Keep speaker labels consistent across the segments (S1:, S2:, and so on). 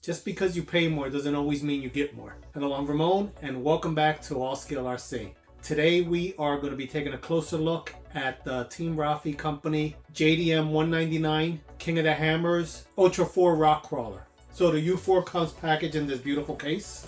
S1: Just because you pay more doesn't always mean you get more. Hello, I'm Ramon, and welcome back to All Skill RC. Today we are going to be taking a closer look at the Team Raffee Company JDM-199 King of the Hammers Ultra 4 Rock Crawler. So the U4 comes packaged in this beautiful case,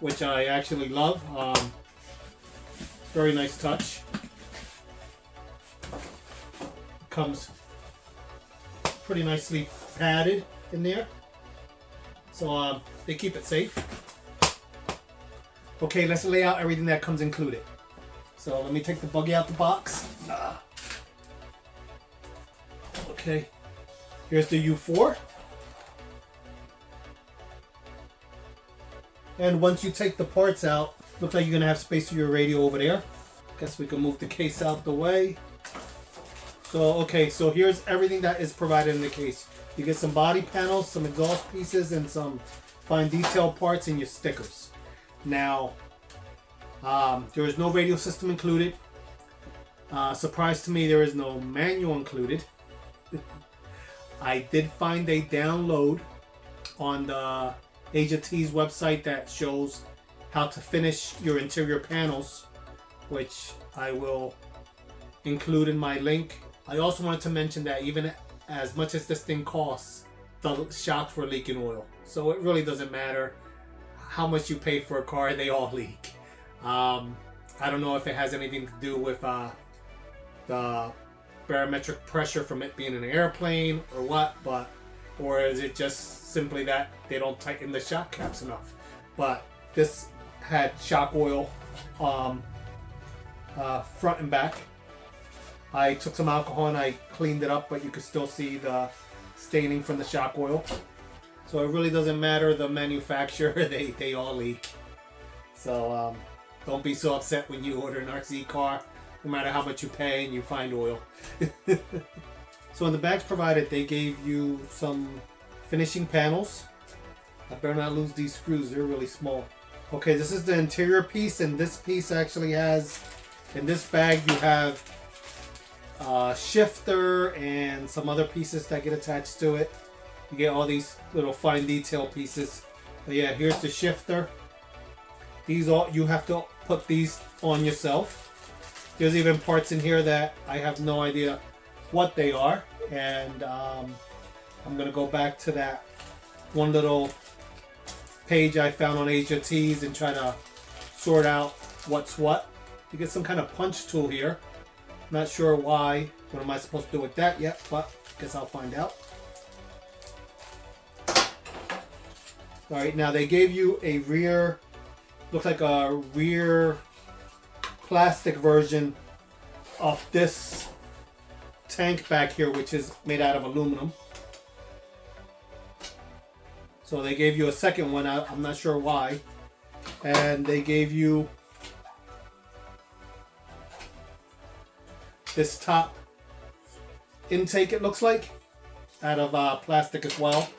S1: which I actually love. Very nice touch. Comes pretty nicely padded in there, so they keep it safe. Okay, let's lay out everything that comes included. So let me take the buggy out the box. Okay, here's the U4. And once you take the parts out, looks like you're gonna have space for your radio over there. Guess we can move the case out the way. So, okay, so here's everything that is provided in the case. You get some body panels, some exhaust pieces, and some fine detail parts and your stickers. Now, there is no radio system included. Surprise to me, there is no manual included. I did find a download on the Asia T's website that shows how to finish your interior panels, which I will include in my link. I also wanted to mention that even as much as this thing costs, the shocks were leaking oil. So it really doesn't matter how much you pay for a car, they all leak. I don't know if it has anything to do with the barometric pressure from it being in an airplane or what, or is it just simply that they don't tighten the shock caps enough. But this had shock oil front and back. I took some alcohol and I cleaned it up, but you can still see the staining from the shock oil. So it really doesn't matter the manufacturer, they all leak. So don't be so upset when you order an RC car, no matter how much you pay and you find oil. So in the bags provided, they gave you some finishing panels. I better not lose these screws, they're really small. Okay, this is the interior piece, and this piece actually has, in this bag you have shifter and some other pieces that get attached to it. You get all these little fine detail pieces. But yeah, here's the shifter. These all, you have to put these on yourself. There's even parts in here that I have no idea what they are, and I'm gonna go back to that one little page I found on Asia T's and try to sort out what's what. You get some kind of punch tool here. Not sure why. What am I supposed to do with that yet? But guess I'll find out. All right, now they gave you a rear, looks like a rear plastic version of this tank back here, which is made out of aluminum. So they gave you a second one out. I'm not sure why. And they gave you this top intake, it looks like, out of plastic as well.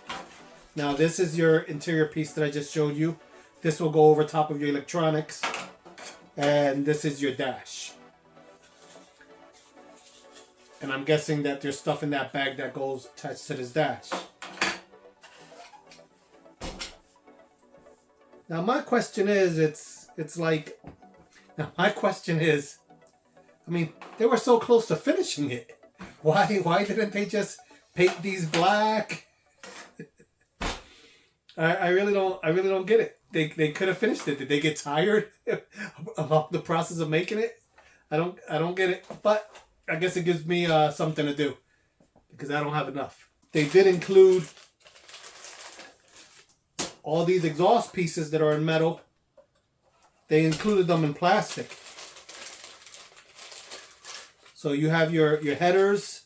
S1: Now this is your interior piece that I just showed you. This will go over top of your electronics, and this is your dash. And I'm guessing that there's stuff in that bag that goes attached to this dash. Now my question is, I mean, they were so close to finishing it. Why didn't they just paint these black? I really don't get it. They could have finished it. Did they get tired about the process of making it? I don't get it. But I guess it gives me something to do, because I don't have enough. They did include all these exhaust pieces that are in metal. They included them in plastic. So you have your headers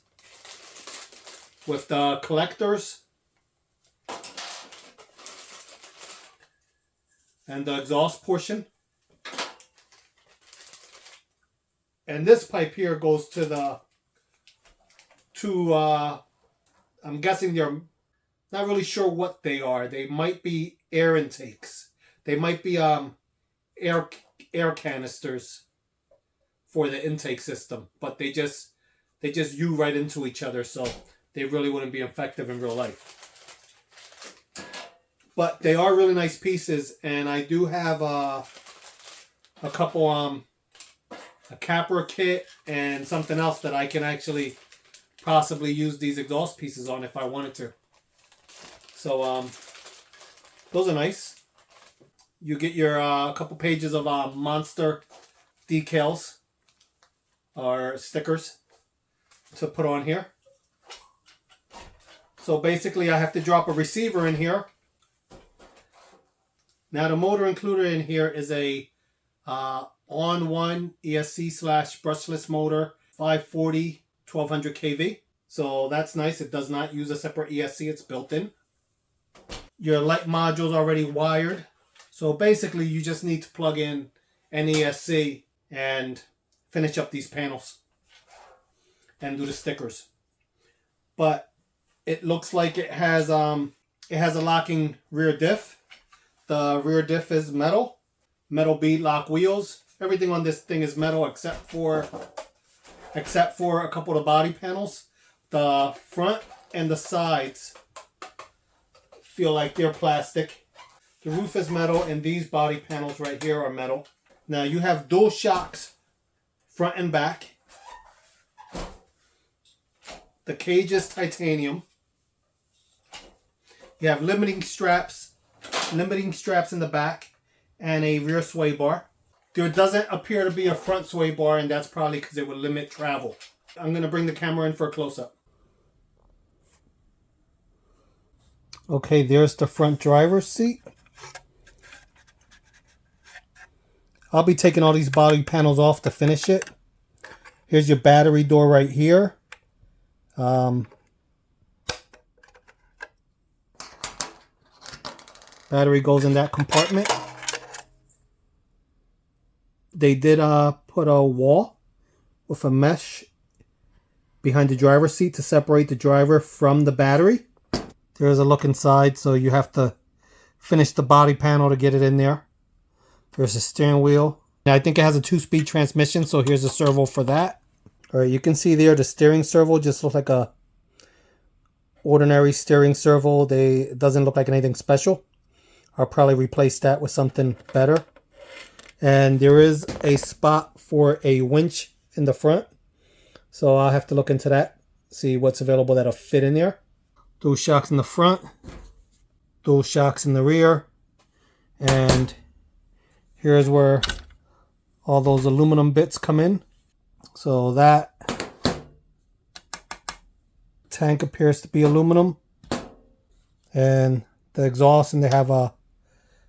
S1: with the collectors and the exhaust portion. And this pipe here goes to the I'm guessing they're not really sure what they are. They might be air intakes. They might be air canisters for the intake system, but they just you right into each other. So they really wouldn't be effective in real life. But they are really nice pieces, and I do have a couple, a capper kit and something else that I can actually possibly use these exhaust pieces on if I wanted to. So those are nice. You get your couple pages of Monster decals or stickers to put on here. So basically I have to drop a receiver in here. Now the motor included in here is a on-one ESC/brushless motor, 540 1200 kV. So that's nice. It does not use a separate ESC. It's built in. Your light module is already wired. So basically you just need to plug in an ESC and finish up these panels and do the stickers. But it looks like it has a locking rear diff. The rear diff is metal bead lock wheels. Everything on this thing is metal except for a couple of the body panels. The front and the sides feel like they're plastic. The roof is metal, and these body panels right here are metal. Now you have dual shocks front and back. The cage is titanium. You have limiting straps in the back, and a rear sway bar. There doesn't appear to be a front sway bar, and that's probably because it would limit travel. I'm going to bring the camera in for a close-up. Okay, there's the front driver's seat. I'll be taking all these body panels off to finish it. Here's your battery door right here. Battery goes in that compartment. They did put a wall with a mesh behind the driver's seat to separate the driver from the battery. There's a look inside, so you have to finish the body panel to get it in there. There's a steering wheel. Now, I think it has a 2-speed transmission, so here's a servo for that. All right, you can see there the steering servo just looks like a ordinary steering servo. It doesn't look like anything special. I'll probably replace that with something better. And there is a spot for a winch in the front. So I'll have to look into that. See what's available that'll fit in there. Dual shocks in the front. Dual shocks in the rear. And here's where all those aluminum bits come in. So that tank appears to be aluminum. And the exhaust, and they have a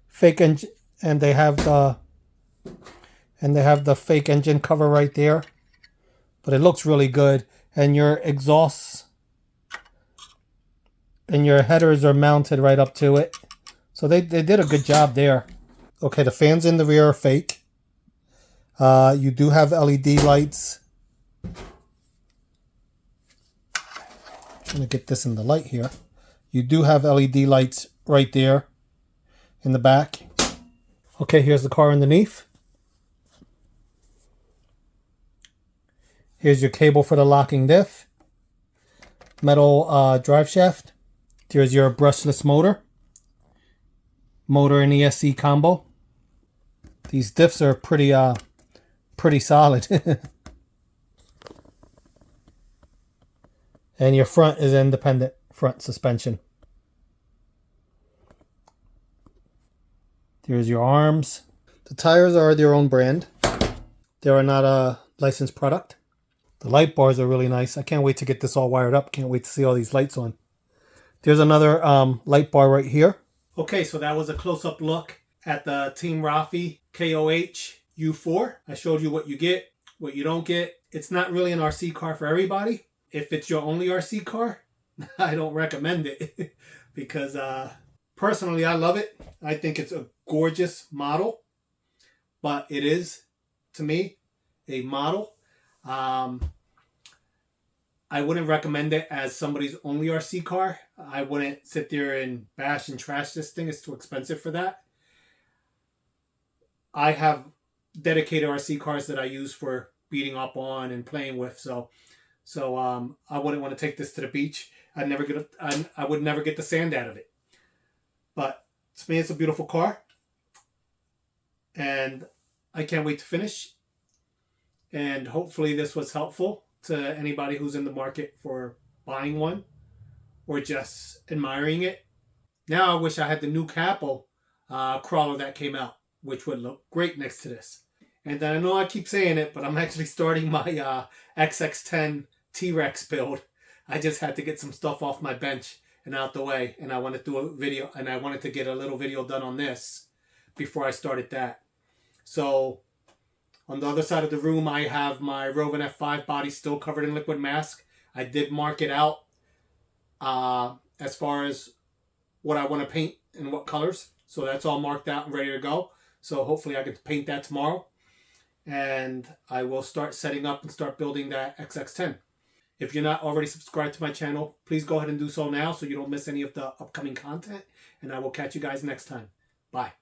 S1: fake engine, and they have the fake engine cover right there, but it looks really good. And your exhausts and your headers are mounted right up to it, so they did a good job there. Okay, the fans in the rear are fake. You do have LED lights. I'm trying to get this in the light here. You do have LED lights right there in the back. Okay, here's the car underneath. Here's your cable for the locking diff. Metal drive shaft. There's your brushless motor. Motor and ESC combo. These diffs are pretty solid. And your front is independent front suspension. Here's your arms. The tires are their own brand. They are not a licensed product. The light bars are really nice. I can't wait to get this all wired up. Can't wait to see all these lights on. There's another light bar right here. Okay, so that was a close-up look at the Team Raffee KOH U4. I showed you what you get, what you don't get. It's not really an RC car for everybody. If it's your only RC car, I don't recommend it because personally I love it. I think it's a gorgeous model, but it is, to me, a model. I wouldn't recommend it as somebody's only RC car. I wouldn't sit there and bash and trash this thing. It's too expensive for that. I have dedicated RC cars that I use for beating up on and playing with. So So I wouldn't want to take this to the beach. I would never get the sand out of it. But to me, it's a beautiful car. And I can't wait to finish. And hopefully this was helpful to anybody who's in the market for buying one or just admiring it. Now I wish I had the new Capel crawler that came out, which would look great next to this. And I know I keep saying it, but I'm actually starting my XX10 T-Rex build. I just had to get some stuff off my bench and out the way, and I wanted to do a video, and I wanted to get a little video done on this before I started that. So on the other side of the room, I have my Rovan F5 body still covered in liquid mask. I did mark it out as far as what I want to paint and what colors. So that's all marked out and ready to go. So hopefully I can paint that tomorrow. And I will start setting up and start building that XX10. If you're not already subscribed to my channel, please go ahead and do so now so you don't miss any of the upcoming content. And I will catch you guys next time. Bye.